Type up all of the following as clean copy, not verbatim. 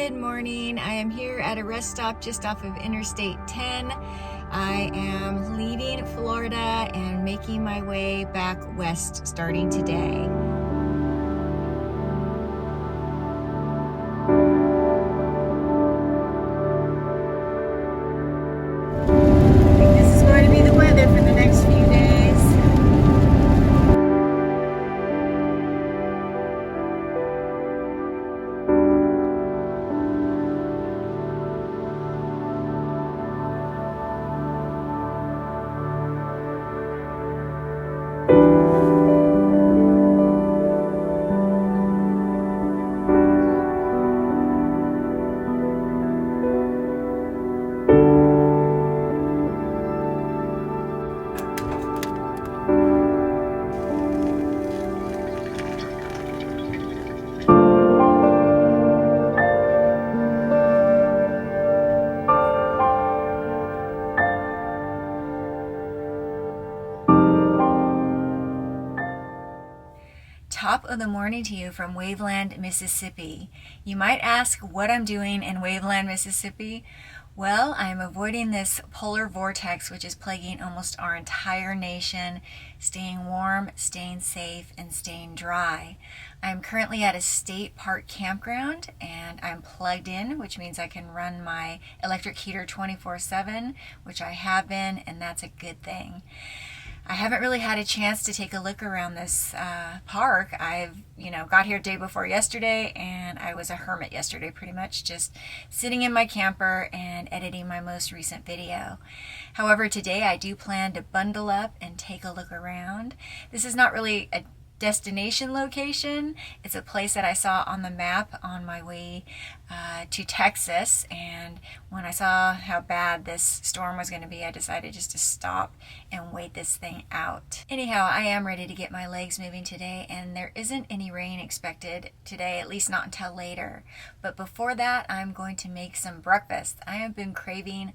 Good morning. I am here at a rest stop just off of Interstate 10. I am leaving Florida and making my way back west starting today. I think this is going to be the weather for the next few days. Top of the morning to you from Waveland, Mississippi. You might ask what I'm doing in Waveland, Mississippi. Well, I'm avoiding this polar vortex which is plaguing almost our entire nation, staying warm, staying safe, and staying dry. I'm currently at a state park campground and I'm plugged in, which means I can run my electric heater 24/7, which I have been, and that's a good thing. I haven't really had a chance to take a look around this park. I've, got here day before yesterday, and I was a hermit yesterday, pretty much just sitting in my camper and editing my most recent video. However, today I do plan to bundle up and take a look around. This is not really a destination location. It's a place that I saw on the map on my way to Texas, and when I saw how bad this storm was going to be, I decided just to stop and wait this thing out. Anyhow, I am ready to get my legs moving today, and there isn't any rain expected today, at least not until later. But before that, I'm going to make some breakfast. I have been craving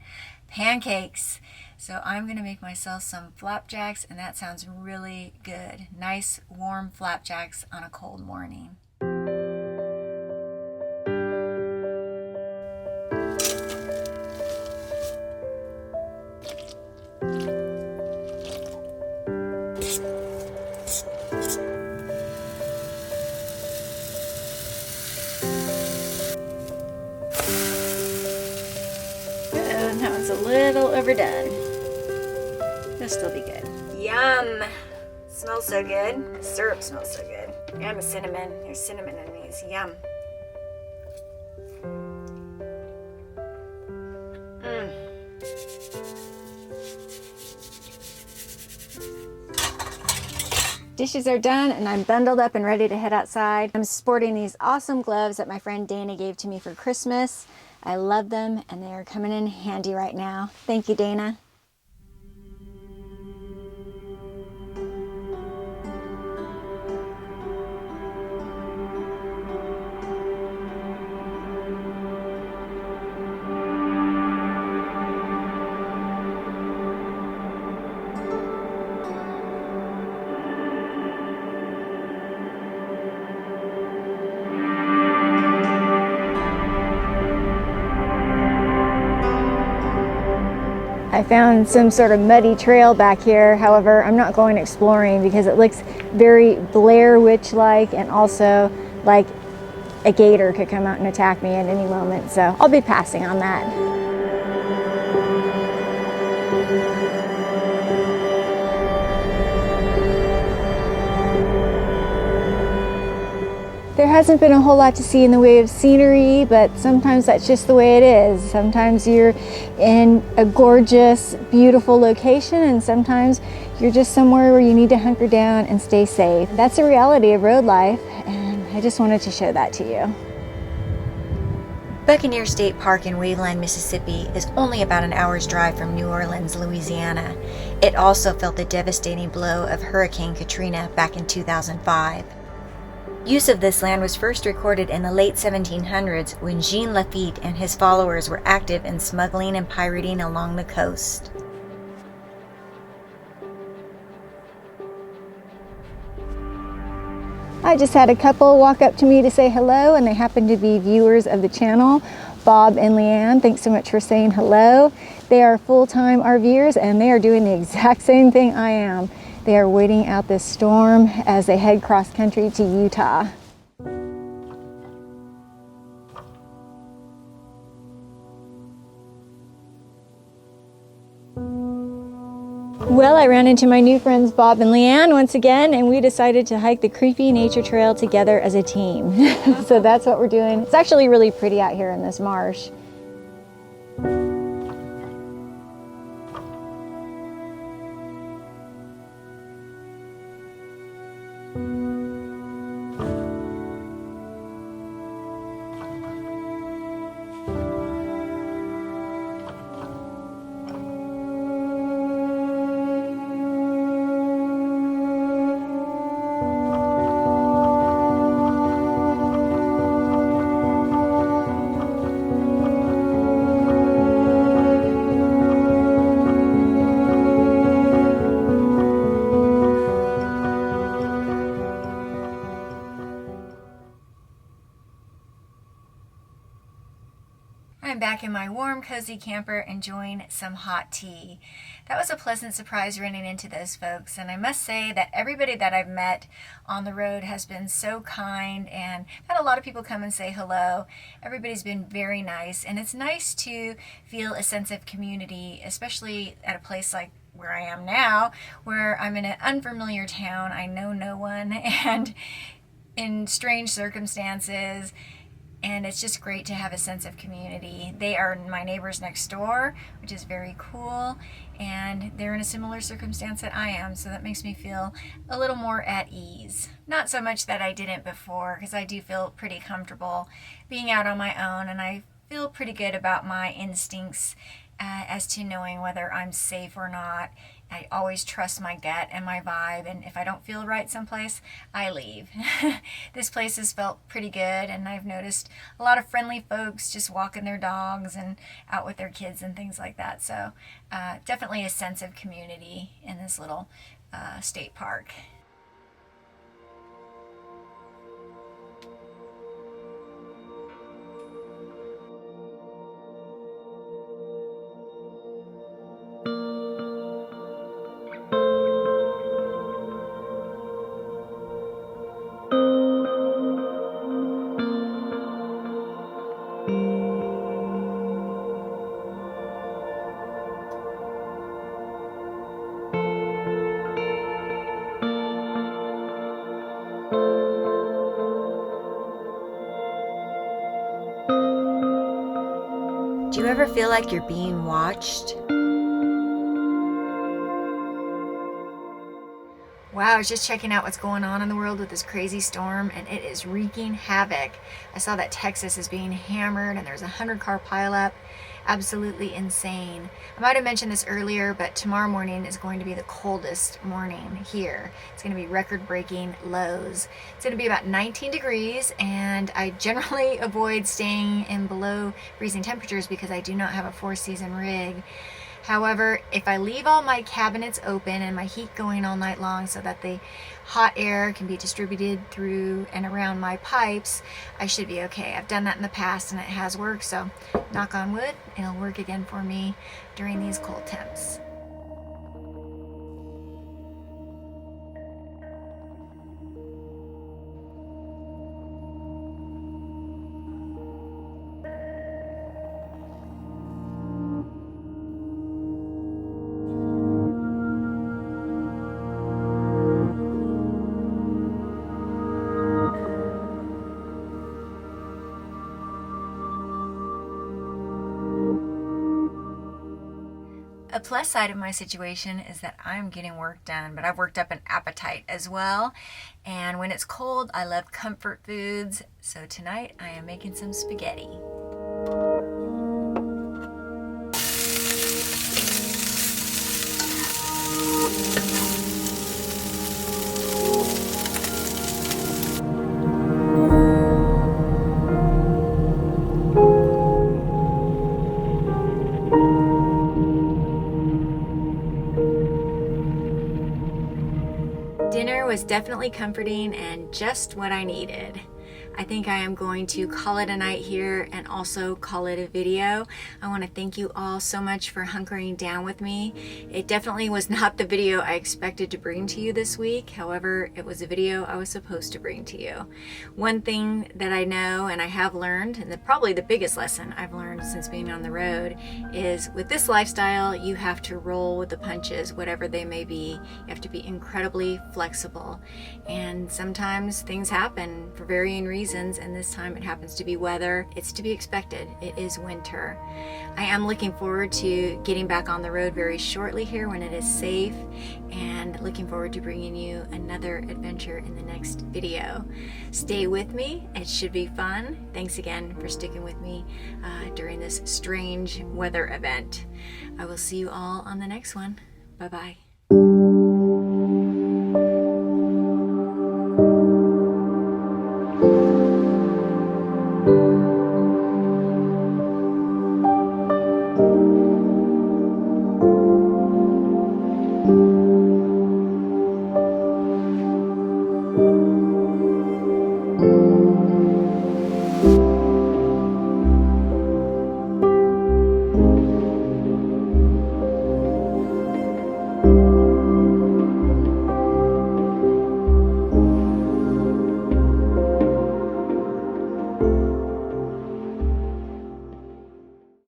pancakes, so I'm going to make myself some flapjacks, and that sounds really good. Nice warm flapjacks on a cold morning. Now it's a little overdone. It'll still be good. Yum! Smells so good. The syrup smells so good. And the cinnamon. There's cinnamon in these. Yum. Dishes are done and I'm bundled up and ready to head outside. I'm sporting these awesome gloves that my friend Dana gave to me for Christmas. I love them and they are coming in handy right now. Thank you, Dana. I found some sort of muddy trail back here. However, I'm not going exploring because it looks very Blair Witch-like, and also like a gator could come out and attack me at any moment. So I'll be passing on that. There hasn't been a whole lot to see in the way of scenery, but sometimes that's just the way it is. Sometimes you're in a gorgeous, beautiful location, and sometimes you're just somewhere where you need to hunker down and stay safe. That's the reality of road life, and I just wanted to show that to you. Buccaneer State Park in Waveland, Mississippi is only about an hour's drive from New Orleans, Louisiana. It also felt the devastating blow of Hurricane Katrina back in 2005. Use of this land was first recorded in the late 1700s when Jean Lafitte and his followers were active in smuggling and pirating along the coast. I just had a couple walk up to me to say hello, and they happen to be viewers of the channel, Bob and Leanne. Thanks so much for saying hello. They are full-time RVers, and they are doing the exact same thing I am. They are waiting out this storm as they head cross-country to Utah. Well, I ran into my new friends Bob and Leanne once again, and we decided to hike the creepy nature trail together as a team. So that's what we're doing. It's actually really pretty out here in this marsh. I'm back in my warm, cozy camper enjoying some hot tea. That was a pleasant surprise running into those folks, and I must say that everybody that I've met on the road has been so kind, and I've had a lot of people come and say hello. Everybody's been very nice, and it's nice to feel a sense of community, especially at a place like where I am now, where I'm in an unfamiliar town. I know no one, and in strange circumstances. And it's just great to have a sense of community. They are my neighbors next door, which is very cool, and they're in a similar circumstance that I am, so that makes me feel a little more at ease. Not so much that I didn't before, because I do feel pretty comfortable being out on my own, and I feel pretty good about my instincts as to knowing whether I'm safe or not. I always trust my gut and my vibe, and if I don't feel right someplace, I leave. This place has felt pretty good, and I've noticed a lot of friendly folks just walking their dogs and out with their kids and things like that. So definitely a sense of community in this little state park. Do you ever feel like you're being watched? Wow, I was just checking out what's going on in the world with this crazy storm, and it is wreaking havoc. I saw that Texas is being hammered, and there's a 100-car pileup. Absolutely insane. I might have mentioned this earlier, but tomorrow morning is going to be the coldest morning here. It's going to be record-breaking lows. It's going to be about 19 degrees, and I generally avoid staying in below freezing temperatures because I do not have a four-season rig. However, if I leave all my cabinets open and my heat going all night long so that the hot air can be distributed through and around my pipes, I should be okay. I've done that in the past and it has worked, so knock on wood, it'll work again for me during these cold temps. A plus side of my situation is that I'm getting work done, but I've worked up an appetite as well. And when it's cold, I love comfort foods. So tonight I am making some spaghetti. was definitely comforting and just what I needed. I think I am going to call it a night here and also call it a video. I want to thank you all so much for hunkering down with me. It definitely was not the video I expected to bring to you this week. However, it was a video I was supposed to bring to you. One thing that I know and I have learned, and probably the biggest lesson I've learned since being on the road, is with this lifestyle, you have to roll with the punches, whatever they may be. You have to be incredibly flexible. And sometimes things happen for varying reasons, and this time it happens to be weather. It's to be expected. It is winter. I am looking forward to getting back on the road very shortly here when it is safe, and looking forward to bringing you another adventure in the next video. Stay with me. It should be fun. Thanks again for sticking with me during this strange weather event. I will see you all on the next one. Bye-bye.